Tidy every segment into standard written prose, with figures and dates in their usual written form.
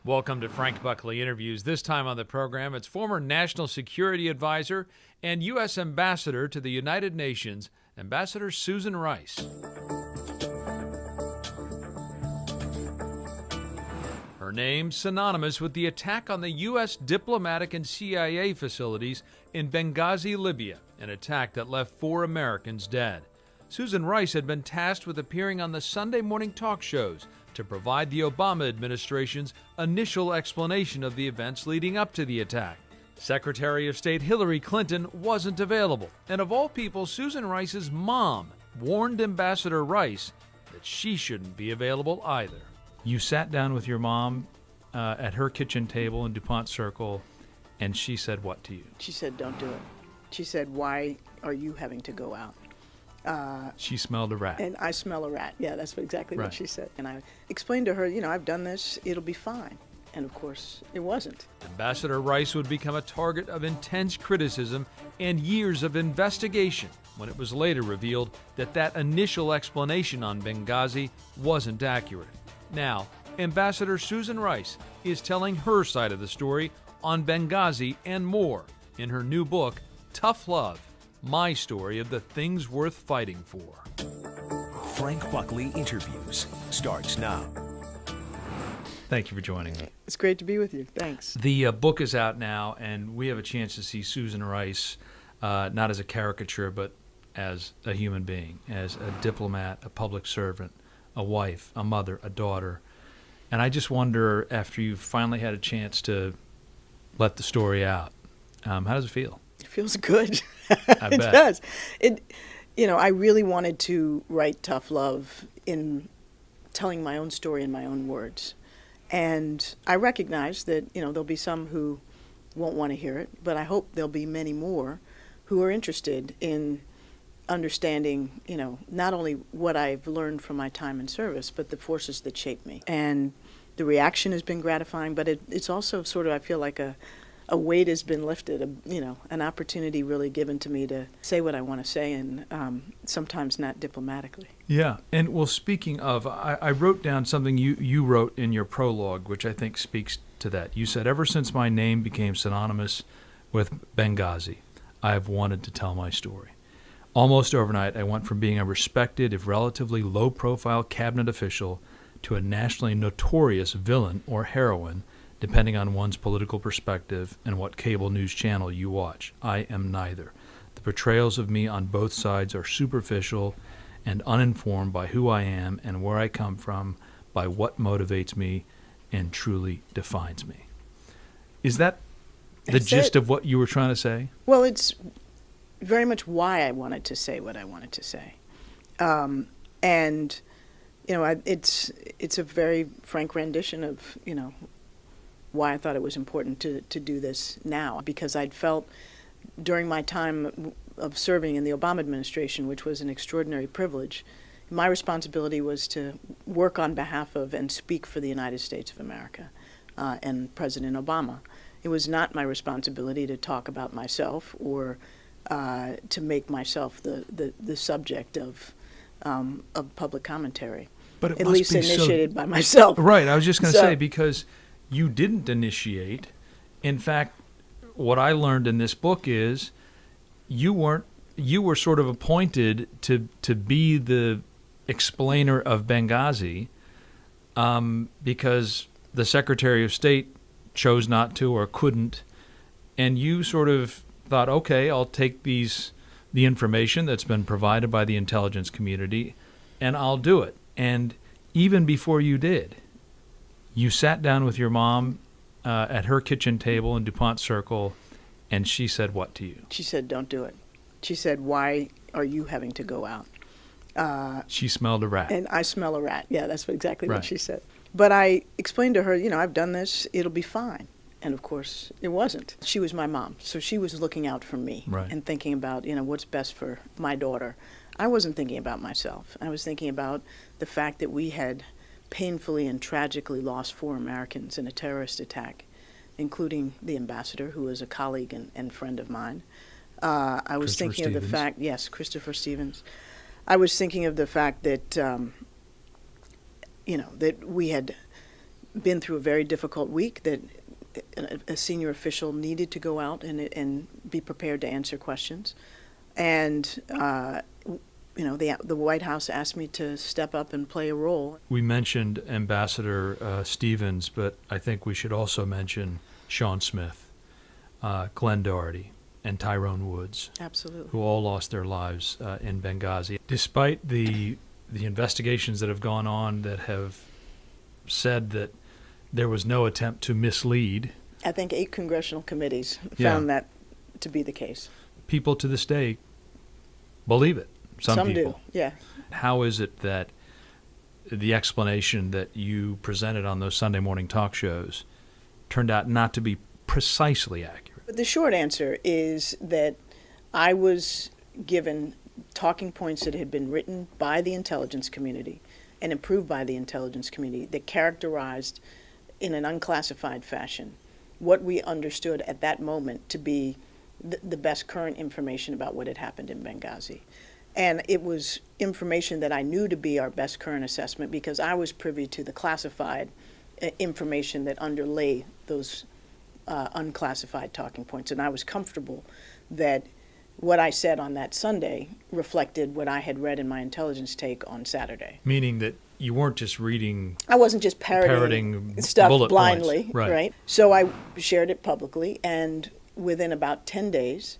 Welcome to Frank Buckley Interviews. This time on the program, it's former National Security Advisor and U.S. Ambassador to the United Nations, Ambassador Susan Rice. Her name synonymous with the attack on the U.S. diplomatic and CIA facilities in Benghazi, Libya, an attack that left 4 Americans dead. Susan Rice had been tasked with appearing on the Sunday morning talk shows to provide the Obama administration's initial explanation of the events leading up to the attack. Secretary of State Hillary Clinton wasn't available, and of all people, Susan Rice's mom warned Ambassador Rice that she shouldn't be available either. You sat down with your mom at her kitchen table in DuPont Circle, and she said what to you? She said, "Don't do it." She said, "Why are you having to go out?" She smelled a rat. And I smell a rat. Yeah, that's exactly Right. what she said. And I explained to her, I've done this, it'll be fine. And of course, it wasn't. Ambassador Rice would become a target of intense criticism and years of investigation when it was later revealed that initial explanation on Benghazi wasn't accurate. Now, Ambassador Susan Rice is telling her side of the story on Benghazi and more in her new book, Tough Love, My Story of the Things Worth Fighting For. Frank Buckley Interviews starts now. Thank you for joining me. It's great to be with you. Thanks. The book is out now, and we have a chance to see Susan Rice, not as a caricature, but as a human being, as a diplomat, a public servant, a wife, a mother, a daughter. And I just wonder, after you've finally had a chance to let the story out, how does it feel? It feels good. I It bet. does. I really wanted to write Tough Love in telling my own story in my own words. And I recognize that, there'll be some who won't want to hear it, but I hope there'll be many more who are interested in understanding, not only what I've learned from my time in service, but the forces that shape me. And the reaction has been gratifying, but it's also sort of, I feel like a weight has been lifted, an opportunity really given to me to say what I want to say, and sometimes not diplomatically. Yeah, and well, speaking of, I wrote down something you wrote in your prologue, which I think speaks to that. You said, "Ever since my name became synonymous with Benghazi, I have wanted to tell my story. Almost overnight, I went from being a respected, if relatively low-profile cabinet official to a nationally notorious villain or heroine, depending on one's political perspective and what cable news channel you watch. I am neither. The portrayals of me on both sides are superficial and uninformed by who I am and where I come from, by what motivates me and truly defines me." Is that the gist of what you were trying to say? Well, it's very much why I wanted to say what I wanted to say. It's a very frank rendition of, why I thought it was important to do this now, because I'd felt during my time of serving in the Obama administration, which was an extraordinary privilege, my responsibility was to work on behalf of and speak for the United States of America and President Obama. It was not my responsibility to talk about myself or to make myself the subject of public commentary, But it at must least be initiated by myself. Right, I was just going to So- say, because you didn't initiate. In fact, what I learned in this book is you were sort of appointed to be the explainer of Benghazi because the Secretary of State chose not to or couldn't, and you sort of thought, okay, I'll take the information that's been provided by the intelligence community and I'll do it. And even before you did, you sat down with your mom at her kitchen table in DuPont Circle, and she said what to you? She said, "Don't do it." She said, "Why are you having to go out?" She smelled a rat. And I smell a rat. Yeah, that's exactly Right. what she said. But I explained to her, I've done this, it'll be fine. And of course, it wasn't. She was my mom, so she was looking out for me Right. and thinking about, what's best for my daughter. I wasn't thinking about myself. I was thinking about the fact that we had painfully and tragically lost 4 Americans in a terrorist attack, including the ambassador, who was a colleague and friend of mine. I was Christopher thinking of the Stevens. fact, yes, Christopher Stevens. I was thinking of the fact that, that we had been through a very difficult week, that a senior official needed to go out and be prepared to answer questions. And, the White House asked me to step up and play a role. We mentioned Ambassador Stevens, but I think we should also mention Sean Smith, Glenn Doherty, and Tyrone Woods, Absolutely. who all lost their lives in Benghazi. Despite the investigations that have gone on that have said that there was no attempt to mislead, I think 8 congressional committees Yeah. found that to be the case. people to this day believe it. Some people do, yeah. How is it that the explanation that you presented on those Sunday morning talk shows turned out not to be precisely accurate? But the short answer is that I was given talking points that had been written by the intelligence community and approved by the intelligence community that characterized in an unclassified fashion what we understood at that moment to be the best current information about what had happened in Benghazi. And it was information that I knew to be our best current assessment because I was privy to the classified information that underlay those unclassified talking points. And I was comfortable that what I said on that Sunday reflected what I had read in my intelligence take on Saturday. Meaning that you weren't just reading. I wasn't just parroting stuff bullet blindly, points. Right. So I shared it publicly, and within about 10 days,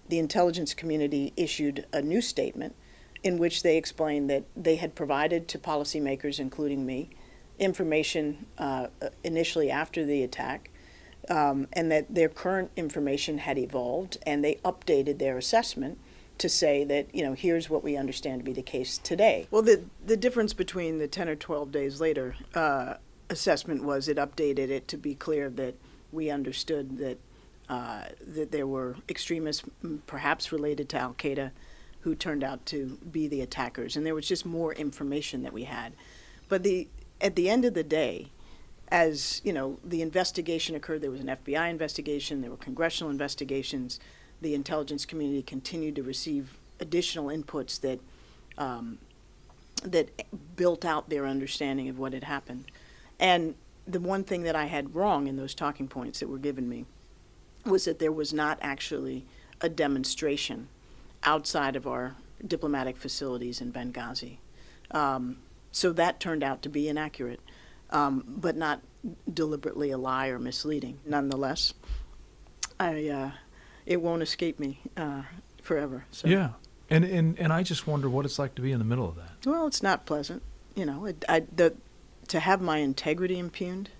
the intelligence community issued a new statement in which they explained that they had provided to policymakers, including me, information initially after the attack, and that their current information had evolved, and they updated their assessment to say that, here's what we understand to be the case today. Well, the difference between the 10 or 12 days later assessment was it updated it to be clear that we understood that there were extremists, perhaps related to Al-Qaeda, who turned out to be the attackers. And there was just more information that we had. But at the end of the day, as the investigation occurred, there was an FBI investigation, there were congressional investigations, the intelligence community continued to receive additional inputs that built out their understanding of what had happened. And the one thing that I had wrong in those talking points that were given me was that there was not actually a demonstration outside of our diplomatic facilities in Benghazi. So that turned out to be inaccurate, but not deliberately a lie or misleading. Nonetheless, it won't escape me forever. So. Yeah. And I just wonder what it's like to be in the middle of that. Well, it's not pleasant. To have my integrity impugned,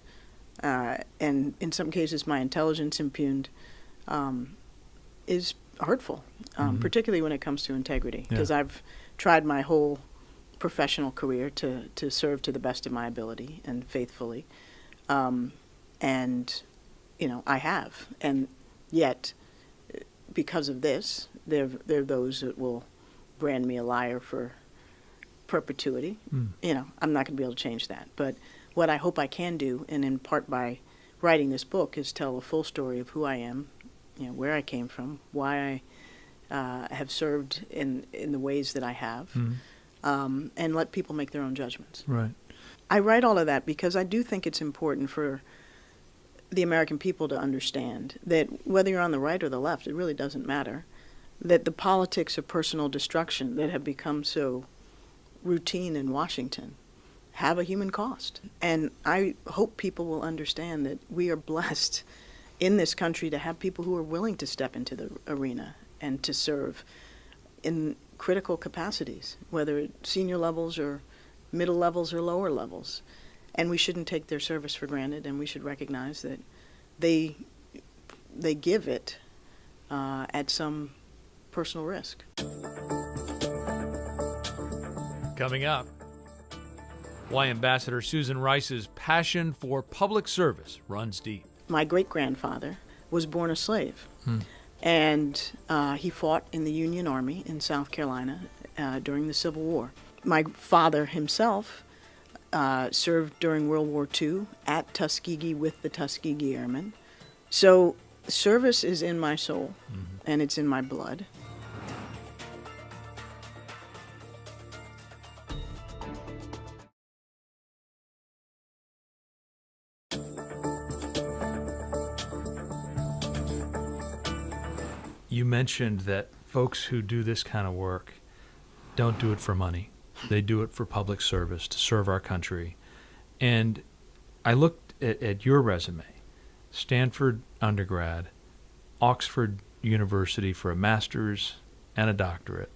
and in some cases my intelligence impugned, is hurtful, particularly when it comes to integrity, because I've tried my whole professional career to serve to the best of my ability and faithfully, and I have, and yet because of this, there are those that will brand me a liar for perpetuity. I'm not going to be able to change that. But what I hope I can do, and in part by writing this book, is tell a full story of who I am, where I came from, why I have served in the ways that I have, and let people make their own judgments. Right. I write all of that because I do think it's important for the American people to understand that whether you're on the right or the left, it really doesn't matter, that the politics of personal destruction that have become so routine in Washington have a human cost. And I hope people will understand that we are blessed in this country to have people who are willing to step into the arena and to serve in critical capacities, whether at senior levels or middle levels or lower levels. And we shouldn't take their service for granted, and we should recognize that they give it at some personal risk. Coming up, why Ambassador Susan Rice's passion for public service runs deep. My great-grandfather was born a slave, and he fought in the Union Army in South Carolina during the Civil War. My father himself served during World War II at Tuskegee with the Tuskegee Airmen. So service is in my soul, and it's in my blood. You mentioned that folks who do this kind of work don't do it for money. They do it for public service, to serve our country. And I looked at your resume, Stanford undergrad, Oxford University for a master's and a doctorate.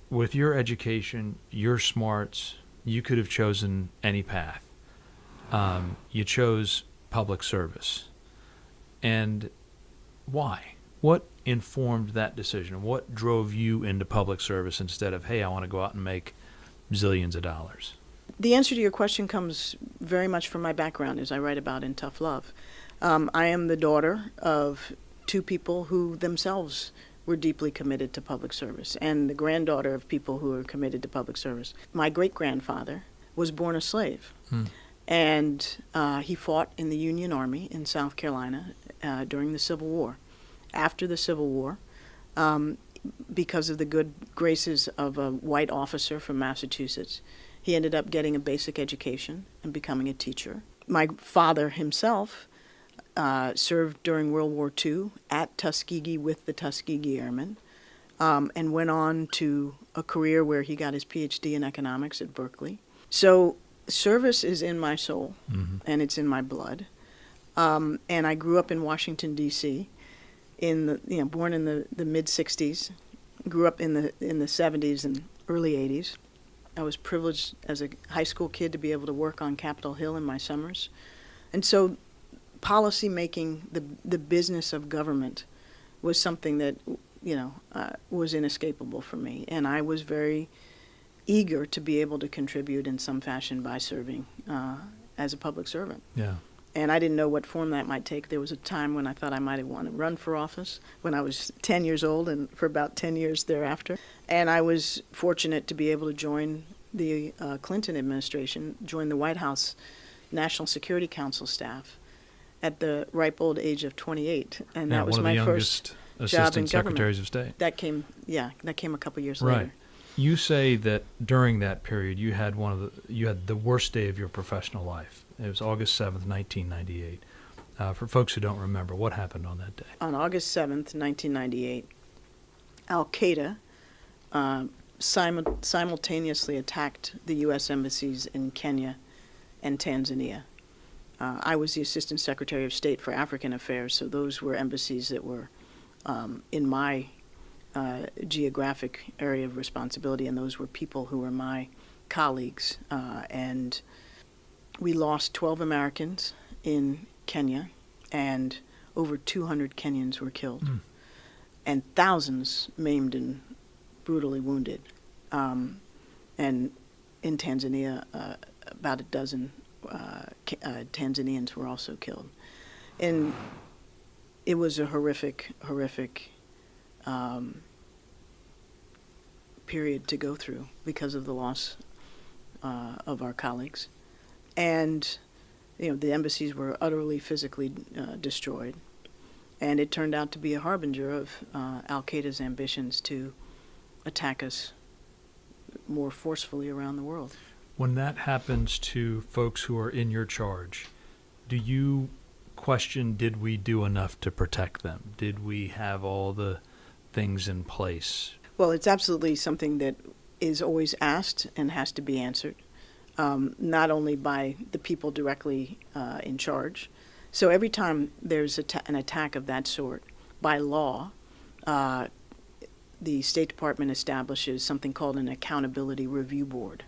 With your education, your smarts, you could have chosen any path. You chose public service. And why? What informed that decision? What drove you into public service instead of, hey, I want to go out and make zillions of dollars? The answer to your question comes very much from my background, as I write about in Tough Love. I am the daughter of two people who themselves were deeply committed to public service, and the granddaughter of people who are committed to public service. My great-grandfather was born a slave, and he fought in the Union Army in South Carolina during the Civil War. After the Civil War, because of the good graces of a white officer from Massachusetts, he ended up getting a basic education and becoming a teacher. My father himself served during World War II at Tuskegee with the Tuskegee Airmen, and went on to a career where he got his PhD in economics at Berkeley. So service is in my soul, and it's in my blood. And I grew up in Washington, D.C., born in the mid-'60s, grew up in the 70s and early 80s. I was privileged as a high school kid to be able to work on Capitol Hill in my summers. And so policy making, the business of government, was something that, was inescapable for me. And I was very eager to be able to contribute in some fashion by serving as a public servant. Yeah. And I didn't know what form that might take. There was a time when I thought I might have wanted to run for office when I was 10 years old, and for about 10 years thereafter. And I was fortunate to be able to join the Clinton administration, join the White House National Security Council staff at the ripe old age of 28. And that was my first job in assistant secretaries of state. That came a couple years Right. later. You say that during that period you had the worst day of your professional life. It was August 7th, 1998. For folks who don't remember, what happened on that day? On August 7th, 1998, Al-Qaeda simultaneously attacked the U.S. embassies in Kenya and Tanzania. I was the Assistant Secretary of State for African Affairs, so those were embassies that were in my geographic area of responsibility, and those were people who were my colleagues. And we lost 12 Americans in Kenya, and over 200 Kenyans were killed, and thousands maimed and brutally wounded. And in Tanzania, about a dozen Tanzanians were also killed. And it was a horrific period to go through because of the loss of our colleagues. And the embassies were utterly physically destroyed. And it turned out to be a harbinger of Al-Qaeda's ambitions to attack us more forcefully around the world. When that happens to folks who are in your charge, do you question, did we do enough to protect them? Did we have all the things in place? Well, it's absolutely something that is always asked and has to be answered, not only by the people directly in charge. So every time there's an attack of that sort, by law, the State Department establishes something called an Accountability Review Board.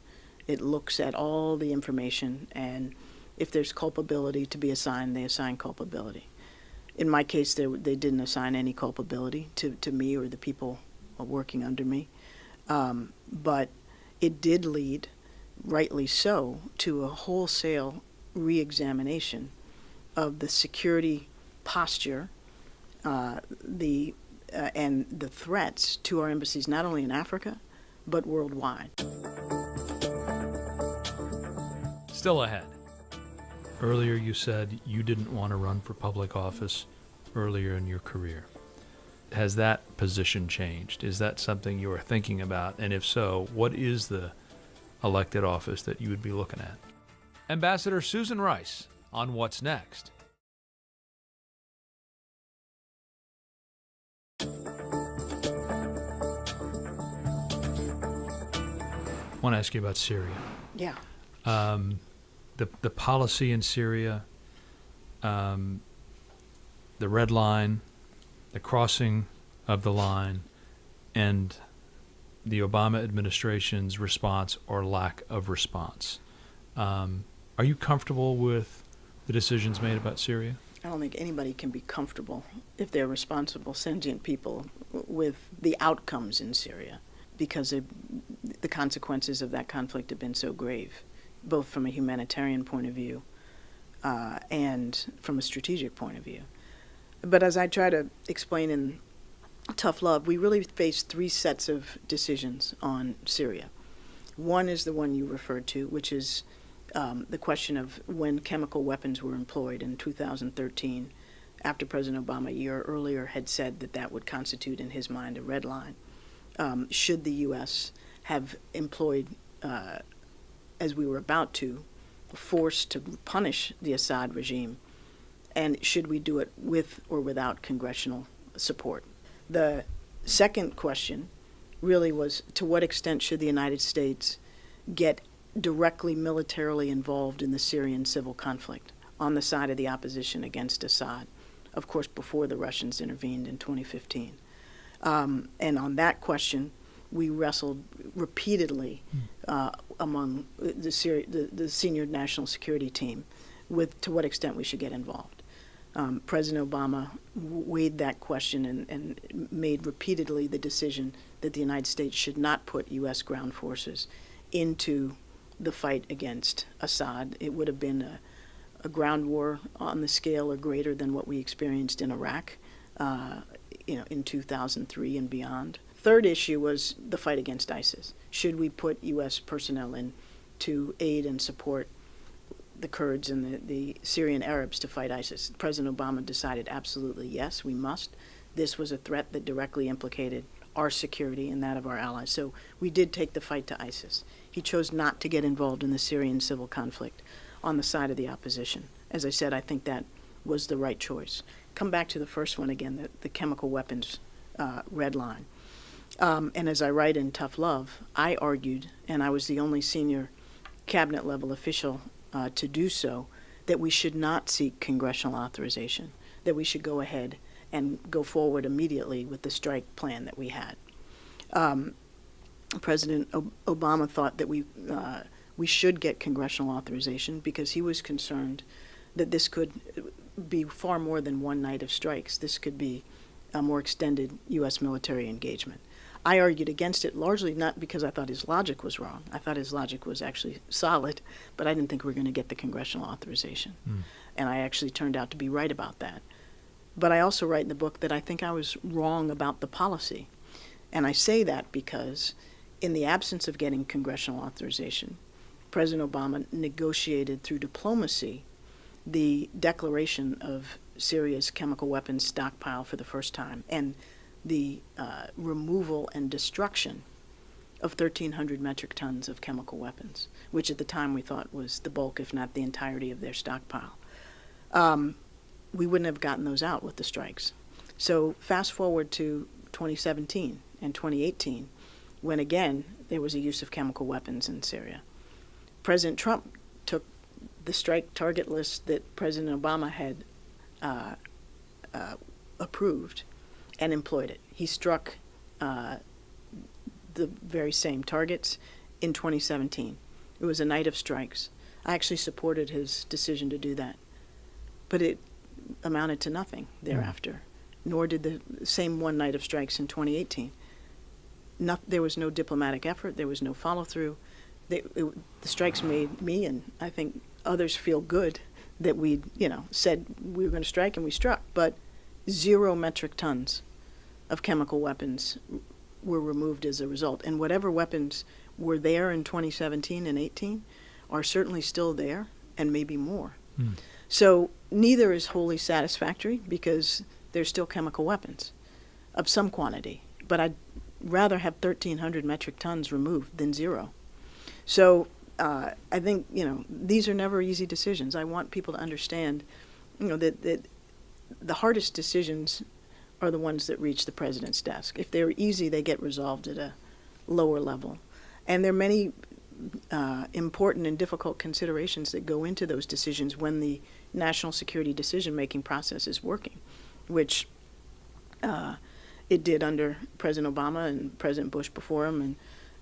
It looks at all the information, and if there's culpability to be assigned, they assign culpability. In my case, they didn't assign any culpability to me or the people working under me. But it did lead, rightly so, to a wholesale re-examination of the security posture, and the threats to our embassies, not only in Africa, but worldwide. Still ahead. Earlier you said you didn't want to run for public office earlier in your career. Has that position changed? Is that something you are thinking about? And if so, what is the elected office that you would be looking at? Ambassador Susan Rice on What's Next. want to ask you about Syria. Yeah. The policy in Syria, the red line, the crossing of the line, and the Obama administration's response or lack of response. Are you comfortable with the decisions made about Syria? I don't think anybody can be comfortable if they're responsible, sentient people, with the outcomes in Syria, because the consequences of that conflict have been so grave, both from a humanitarian point of view and from a strategic point of view. But as I try to explain in Tough Love, we really face three sets of decisions on Syria. One is the one you referred to, which is the question of when chemical weapons were employed in 2013, after President Obama a year earlier had said that that would constitute, in his mind, a red line. Should the U.S. have employed, as we were about to, force to punish the Assad regime, and should we do it with or without congressional support? The second question really was, to what extent should the United States get directly militarily involved in the Syrian civil conflict on the side of the opposition against Assad, of course, before the Russians intervened in 2015. And on that question, we wrestled repeatedly among the senior national security team with to what extent we should get involved. President Obama weighed that question and made repeatedly the decision that the United States should not put U.S. ground forces into the fight against Assad. It would have been a ground war on the scale or greater than what we experienced in Iraq, in 2003 and beyond. Third issue was the fight against ISIS. Should we put U.S. personnel in to aid and support the Kurds and the Syrian Arabs to fight ISIS? President Obama decided absolutely yes, we must. This was a threat that directly implicated our security and that of our allies. So we did take the fight to ISIS. He chose not to get involved in the Syrian civil conflict on the side of the opposition. As I said, I think that was the right choice. Come back to the first one again, the chemical weapons red line. And as I write in Tough Love, I argued, and I was the only senior cabinet level official to do so, that we should not seek congressional authorization, that we should go ahead and go forward immediately with the strike plan that we had. President Obama thought that we should get congressional authorization because he was concerned that this could be far more than one night of strikes. This could be a more extended U.S. military engagement. I argued against it largely not because I thought his logic was wrong. I thought his logic was actually solid, but I didn't think we were going to get the congressional authorization. And I actually turned out to be right about that. But I also write in the book that I think I was wrong about the policy. And I say that because in the absence of getting congressional authorization, President Obama negotiated through diplomacy the declaration of Syria's chemical weapons stockpile for the first time, and the removal and destruction of 1,300 metric tons of chemical weapons, which at the time we thought was the bulk, if not the entirety, of their stockpile. We wouldn't have gotten those out with the strikes. So fast forward to 2017 and 2018, when again there was a use of chemical weapons in Syria. President Trump took the strike target list that President Obama had approved and employed it. He struck the very same targets in 2017. It was a night of strikes. I actually supported his decision to do that. But it amounted to nothing thereafter, nor did the same one night of strikes in 2018. There was no diplomatic effort. There was no follow-through. The strikes made me, and I think others, feel good that we said we were going to strike, and we struck. But 0 metric tons of chemical weapons were removed as a result. And whatever weapons were there in 2017 and 18 are certainly still there, and maybe more. So neither is wholly satisfactory because there's still chemical weapons of some quantity. But I'd rather have 1,300 metric tons removed than 0. So I think, these are never easy decisions. I want people to understand, that the hardest decisions are the ones that reach the president's desk. If they're easy, they get resolved at a lower level. And there are many important and difficult considerations that go into those decisions when the national security decision-making process is working, which it did under President Obama and President Bush before him,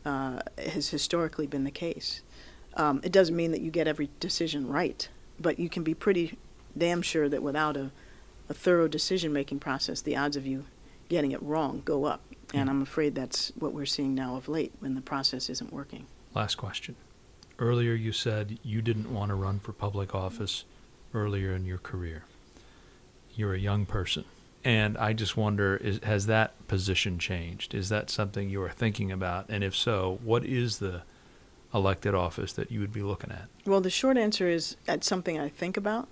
and has historically been the case. It doesn't mean that you get every decision right, but you can be pretty damn sure that without a thorough decision-making process, the odds of you getting it wrong go up. And I'm afraid that's what we're seeing now of late when the process isn't working. Last question. Earlier you said you didn't want to run for public office earlier in your career. You're a young person. And I just wonder, has that position changed? Is that something you are thinking about? And if so, what is the elected office that you would be looking at? Well, the short answer is that's something I think about.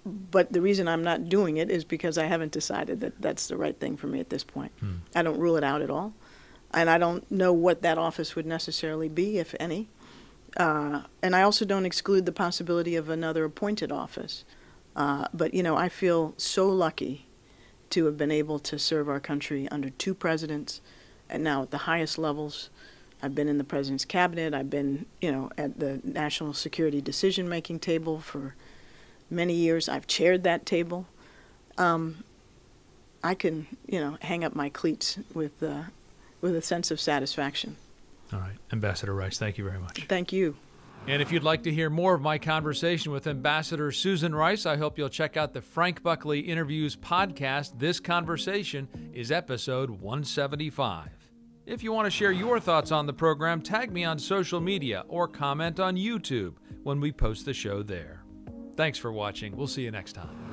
But the reason I'm not doing it is because I haven't decided that that's the right thing for me at this point. I don't rule it out at all. And I don't know what that office would necessarily be, if any. And I also don't exclude the possibility of another appointed office. But, I feel so lucky to have been able to serve our country under 2 presidents, and now at the highest levels. I've been in the president's cabinet. I've been, at the national security decision-making table for many years. I've chaired that table. I can, hang up my cleats with a sense of satisfaction. All right. Ambassador Rice, thank you very much. Thank you. And if you'd like to hear more of my conversation with Ambassador Susan Rice, I hope you'll check out the Frank Buckley Interviews podcast. This conversation is episode 175. If you want to share your thoughts on the program, tag me on social media or comment on YouTube when we post the show there. Thanks for watching. We'll see you next time.